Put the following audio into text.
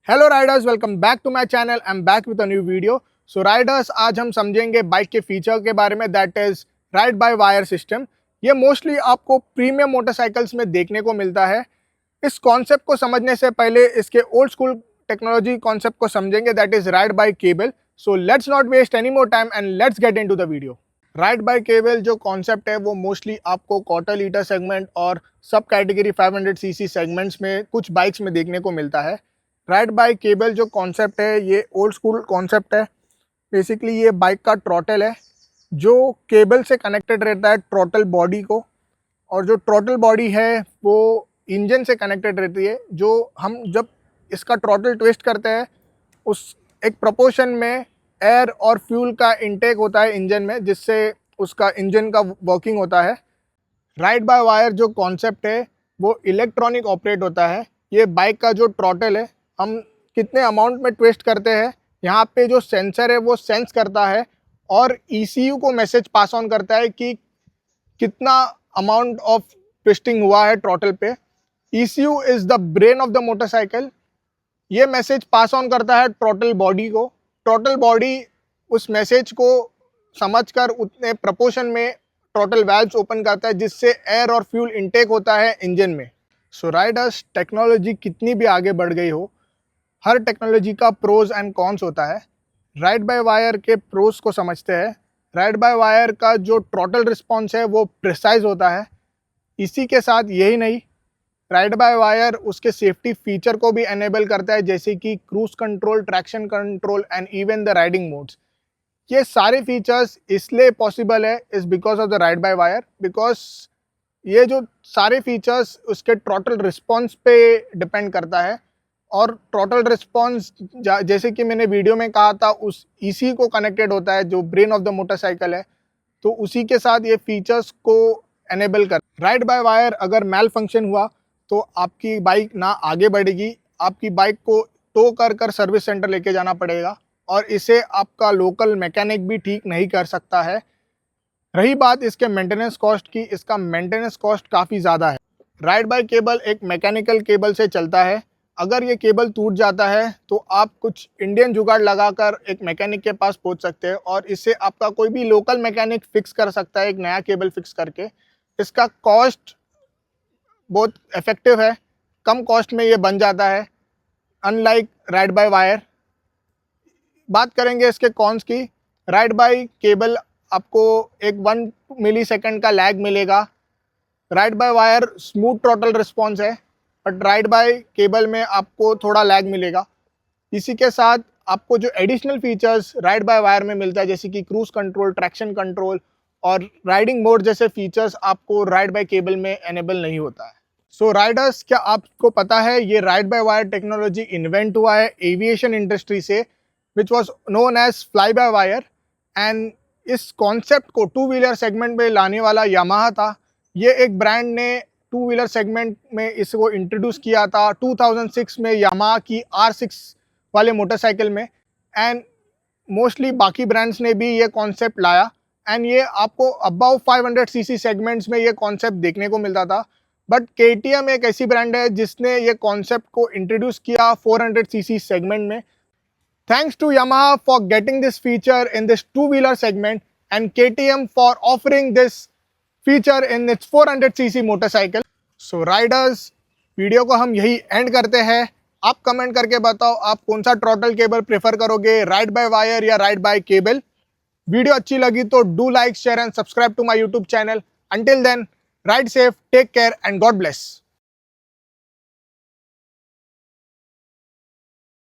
Hello riders, welcome back to my channel. I am back with a new video. So riders, आज हम समझेंगे bike के feature के बारे में, that is ride by wire system. ये मोस्टली आपको प्रीमियम मोटरसाइकिल्स में देखने को मिलता है। इस कॉन्सेप्ट को समझने से पहले इसके ओल्ड स्कूल टेक्नोलॉजी कॉन्सेप्ट को समझेंगे, that is ride by cable. So let's not waste any more time and let's get into the video. Ride by cable जो कॉन्सेप्ट है वो मोस्टली आपको क्वार्टर लीटर सेगमेंट और सब कैटेगरी 500 सीसी सेगमेंट्स में कुछ बाइक्स में देखने को मिलता है। राइड बाय केबल जो कॉन्सेप्ट है ये ओल्ड स्कूल कॉन्सेप्ट है। बेसिकली ये बाइक का ट्रॉटल है जो केबल से कनेक्टेड रहता है ट्रॉटल बॉडी को, और जो ट्रॉटल बॉडी है वो इंजन से कनेक्टेड रहती है। जो हम जब इसका ट्रॉटल ट्विस्ट करते हैं उस एक प्रोपोर्शन में एयर और फ्यूल का इनटेक होता है इंजन में, जिससे उसका इंजन का वर्किंग होता है। राइड बाय वायर जो कॉन्सेप्ट है वो इलेक्ट्रॉनिक ऑपरेट होता है। ये बाइक का जो ट्रॉटल है हम कितने अमाउंट में ट्विस्ट करते हैं, यहाँ पे जो सेंसर है वो सेंस करता है और ECU को मैसेज पास ऑन करता है कि कितना अमाउंट ऑफ ट्विस्टिंग हुआ है ट्रॉटल पे। ECU is the brain of the motorcycle. ये मैसेज पास ऑन करता है ट्रॉटल बॉडी को। ट्रॉटल बॉडी उस मैसेज को समझकर उतने प्रपोर्शन में ट्रॉटल वाल्व्स ओपन करता है, जिससे एयर और फ्यूल इनटेक होता है इंजन में। सो राइडर्स, टेक्नोलॉजी कितनी भी आगे बढ़ गई हो, हर टेक्नोलॉजी का प्रोज एंड कॉन्स होता है। राइड बाय वायर के प्रोज को समझते हैं। राइड बाय वायर का जो ट्रॉटल रिस्पॉन्स है वो प्रिसाइज होता है। इसी के साथ यही नहीं, राइड बाय वायर उसके सेफ्टी फीचर को भी एनेबल करता है, जैसे कि cruise control, traction control and even the riding modes. ये सारे फीचर्स इसलिए पॉसिबल है is because of the ride by wire, because ये जो सारे फीचर्स उसके ट्रॉटल रिस्पॉन्स पे डिपेंड करता है। और ट्रॉटल रिस्पॉन्स जैसे कि मैंने वीडियो में कहा था उस इसी को कनेक्टेड होता है जो ब्रेन ऑफ द मोटरसाइकिल है, तो उसी के साथ ये फीचर्स को एनेबल कर। राइड बाय वायर अगर मैल फंक्शन हुआ तो आपकी बाइक ना आगे बढ़ेगी, आपकी बाइक को टो कर सर्विस सेंटर लेके जाना पड़ेगा और इसे आपका लोकल मैकेनिक भी ठीक नहीं कर सकता है। रही बात इसके मेंटेनेंस कॉस्ट की, इसका मेंटेनेंस कॉस्ट काफ़ी ज़्यादा है। राइड बाय केबल एक मैकेनिकल केबल से चलता है। अगर ये केबल टूट जाता है तो आप कुछ इंडियन जुगाड़ लगाकर एक मैकेनिक के पास पहुंच सकते हैं और इससे आपका कोई भी लोकल मैकेनिक फिक्स कर सकता है एक नया केबल फिक्स करके। इसका कॉस्ट बहुत इफेक्टिव है, कम कॉस्ट में ये बन जाता है, अनलाइक राइड बाय वायर। बात करेंगे इसके कॉन्स की। राइड बाय केबल आपको एक 1 मिलीसेकंड का लैग मिलेगा। Ride by wire smooth throttle response है, बट राइड बाय केबल में आपको थोड़ा लैग मिलेगा। इसी के साथ आपको जो additional features ride by wire में मिलता है, जैसे कि क्रूज कंट्रोल, ट्रैक्शन कंट्रोल और राइडिंग मोड जैसे फीचर्स आपको राइड बाय केबल में एनेबल नहीं होता है। सो राइडर्स, क्या आपको पता है ये ride by wire technology invent हुआ है एविएशन इंडस्ट्री से, which was known as fly by wire. And इस कॉन्सेप्ट को टू व्हीलर सेगमेंट में लाने वाला यामाहा था। ये एक ब्रांड ने टू व्हीलर सेगमेंट में इसको इंट्रोड्यूस किया था 2006 में यामाहा की R6 वाले मोटरसाइकिल में। एंड मोस्टली बाकी ब्रांड्स ने भी ये कॉन्सेप्ट लाया एंड ये आपको अबव 500 सीसी सेगमेंट्स में ये कॉन्सेप्ट देखने को मिलता था। बट KTM एक ऐसी ब्रांड है जिसने ये कॉन्सेप्ट को इंट्रोड्यूस किया 400 सीसी सेगमेंट में। Thanks to Yamaha for getting this feature in this two-wheeler segment and KTM for offering this feature in its 400cc motorcycle. So riders, video को हम यही एंड करते हैं। आप कमेंट करके बताओ आप कौन सा ट्रॉटल केबल प्रेफर करोगे, राइड बाय वायर या राइड बाय केबल। वीडियो अच्छी लगी तो do like, share and subscribe to my YouTube channel. Until then, ride safe, take care and God bless.